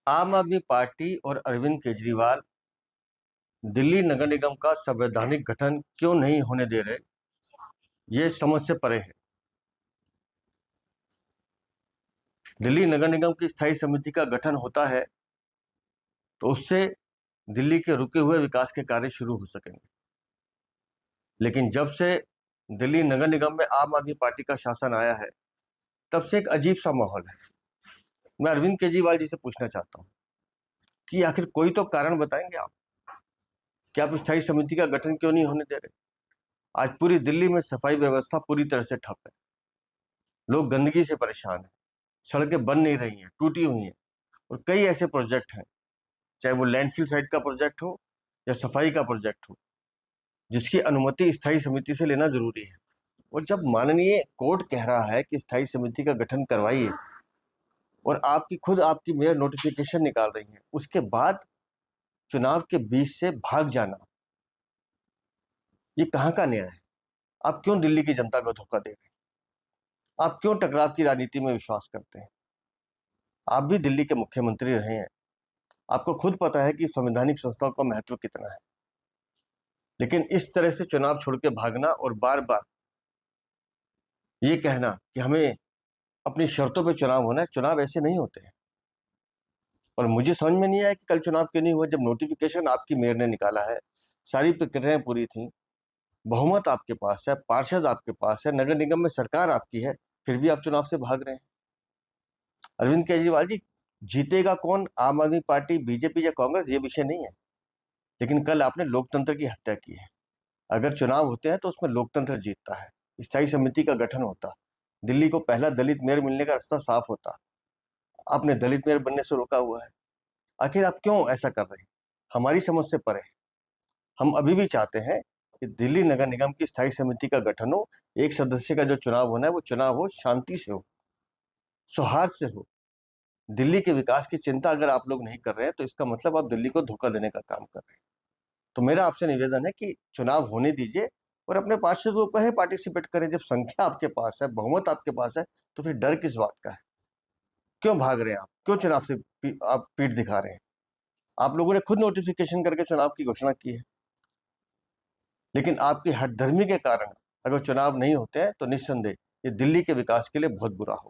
आम आदमी पार्टी और अरविंद केजरीवाल दिल्ली नगर निगम का संवैधानिक गठन क्यों नहीं होने दे रहे, ये समझ से परे है। दिल्ली नगर निगम की स्थायी समिति का गठन होता है तो उससे दिल्ली के रुके हुए विकास के कार्य शुरू हो सकेंगे। लेकिन जब से दिल्ली नगर निगम में आम आदमी पार्टी का शासन आया है, तब से एक अजीब सा माहौल है। मैं अरविंद केजरीवाल जी से पूछना चाहता हूँ कि आखिर कोई तो कारण बताएंगे आप कि आप स्थायी समिति का गठन क्यों नहीं होने दे रहे। आज पूरी दिल्ली में सफाई व्यवस्था पूरी तरह से ठप है। लोग गंदगी से परेशान हैं, सड़कें बन नहीं रही हैं, टूटी हुई हैं। और कई ऐसे प्रोजेक्ट हैं, चाहे वो लैंडफिल साइट का प्रोजेक्ट हो या सफाई का प्रोजेक्ट हो, जिसकी अनुमति स्थायी समिति से लेना जरूरी है। और जब माननीय कोर्ट कह रहा है कि स्थायी समिति का गठन करवाइए और आपकी मेयर नोटिफिकेशन निकाल रही है, उसके बाद चुनाव के बीच से भाग जाना, ये कहाँ का न्याय है? आप क्यों दिल्ली की जनता को धोखा दे रहे हैं? आप क्यों टकराव की राजनीति में विश्वास करते हैं? आप भी दिल्ली के मुख्यमंत्री रहे हैं, आपको खुद पता है कि संवैधानिक संस्थाओं का महत्व कितना है। लेकिन इस तरह से चुनाव छोड़ के भागना और बार बार ये कहना कि हमें अपनी शर्तों पे चुनाव होना है, चुनाव ऐसे नहीं होते हैं। और मुझे समझ में नहीं आया कि कल चुनाव क्यों नहीं हुआ, जब नोटिफिकेशन आपकी मेयर ने निकाला है, सारी प्रक्रियाएं पूरी थी, बहुमत आपके पास है, पार्षद आपके पास है, नगर निगम में सरकार आपकी है, फिर भी आप चुनाव से भाग रहे हैं। अरविंद केजरीवाल जी, जीतेगा कौन, आम आदमी पार्टी, बीजेपी या कांग्रेस, ये विषय नहीं है। लेकिन कल आपने लोकतंत्र की हत्या की है। अगर चुनाव होते हैं तो उसमें लोकतंत्र जीतता है, स्थायी समिति का गठन होता, दिल्ली को पहला दलित मेयर मिलने का रास्ता साफ होता। आपने दलित मेयर बनने से रोका हुआ है। आखिर आप क्यों ऐसा कर रहे हैं? हमारी समझ से परे है। हम अभी भी चाहते हैं कि दिल्ली नगर निगम की स्थायी समिति का गठन हो, एक सदस्य का जो चुनाव होना है वो चुनाव हो, शांति से हो, सौहार्द से हो। दिल्ली के विकास की चिंता अगर आप लोग नहीं कर रहे हैं तो इसका मतलब आप दिल्ली को धोखा देने का काम कर रहे हैं। तो मेरा आपसे निवेदन है कि चुनाव होने दीजिए और अपने पार्षदों को कहे पार्टिसिपेट करें। जब संख्या आपके पास है, बहुमत आपके पास है, तो फिर डर किस बात का है? क्यों भाग रहे हैं आप? क्यों चुनाव से आप पीठ दिखा रहे हैं? आप लोगों ने खुद नोटिफिकेशन करके चुनाव की घोषणा की है। लेकिन आपकी हठधर्मी के कारण अगर चुनाव नहीं होते हैं तो निस्संदेह ये दिल्ली के विकास के लिए बहुत बुरा होगा।